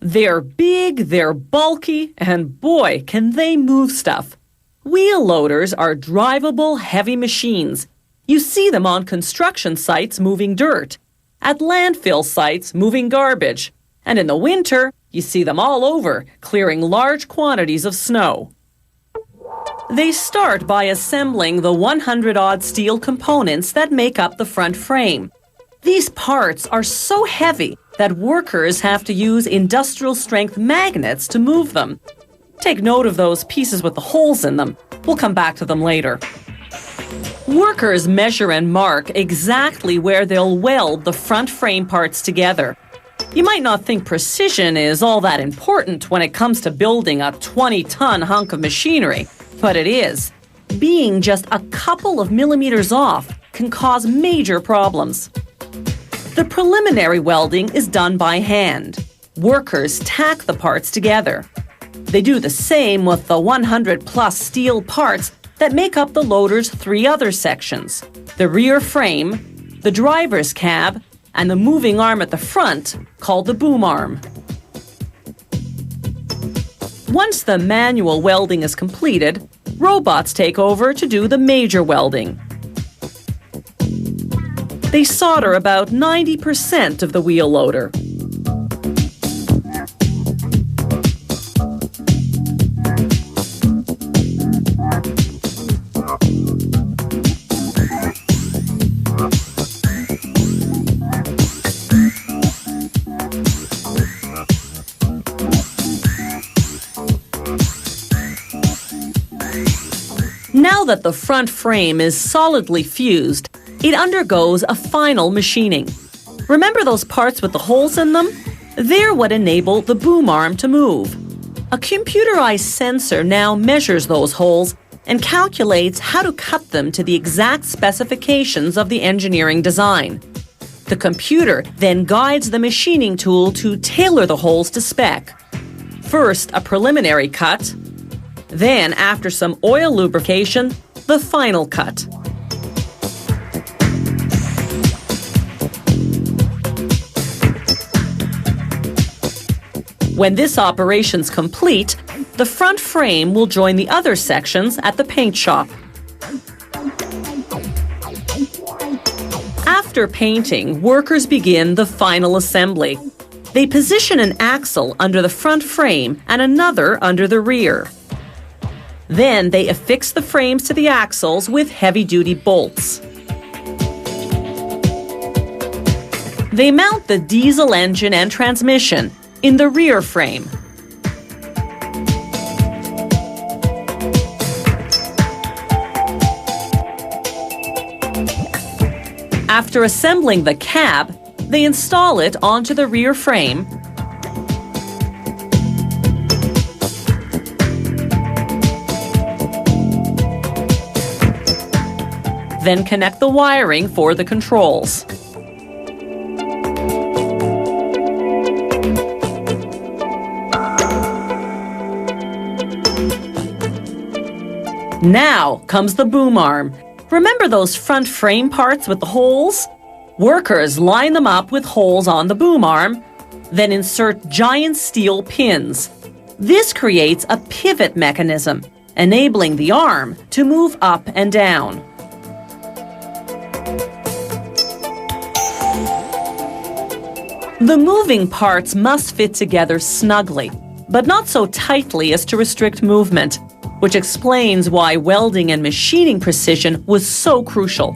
They're big, they're bulky, and boy, can they move stuff. Wheel loaders are drivable, heavy machines. You see them on construction sites moving dirt, at landfill sites moving garbage, and in the winter, you see them all over, clearing large quantities of snow. They start by assembling the 100-odd steel components that make up the front frame. These parts are so heavy that workers have to use industrial-strength magnets to move them. Take note of those pieces with the holes in them. We'll come back to them later. Workers measure and mark exactly where they'll weld the front frame parts together. You might not think precision is all that important when it comes to building a 20-ton hunk of machinery, but it is. Being just a couple of millimeters off can cause major problems. The preliminary welding is done by hand. Workers tack the parts together. They do the same with the 100-plus steel parts that make up the loader's three other sections: the rear frame, the driver's cab, and the moving arm at the front, called the boom arm. Once the manual welding is completed, robots take over to do the major welding. They solder about 90% of the wheel loader. Now that the front frame is solidly fused, it undergoes a final machining. Remember those parts with the holes in them? They're what enable the boom arm to move. A computerized sensor now measures those holes and calculates how to cut them to the exact specifications of the engineering design. The computer then guides the machining tool to tailor the holes to spec. First, a preliminary cut. Then, after some oil lubrication, the final cut. When this operation's complete, the front frame will join the other sections at the paint shop. After painting, workers begin the final assembly. They position an axle under the front frame and another under the rear. Then they affix the frames to the axles with heavy-duty bolts. They mount the diesel engine and transmission in the rear frame. After assembling the cab, they install it onto the rear frame then connect the wiring for the controls. Now comes the boom arm. Remember those front frame parts with the holes? Workers line them up with holes on the boom arm, then insert giant steel pins. This creates a pivot mechanism, enabling the arm to move up and down. The moving parts must fit together snugly, but not so tightly as to restrict movement, which explains why welding and machining precision was so crucial.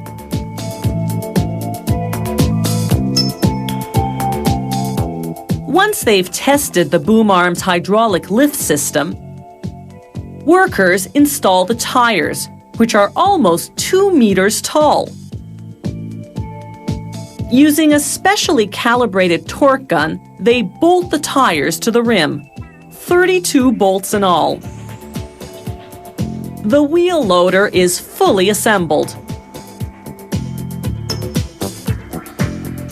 Once they've tested the boom arm's hydraulic lift system, workers install the tires, which are almost 2 meters tall. Using a specially calibrated torque gun, they bolt the tires to the rim, 32 bolts in all. The wheel loader is fully assembled.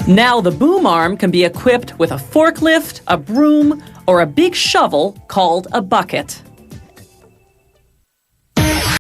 Now the boom arm can be equipped with a forklift, a broom, or a big shovel called a bucket.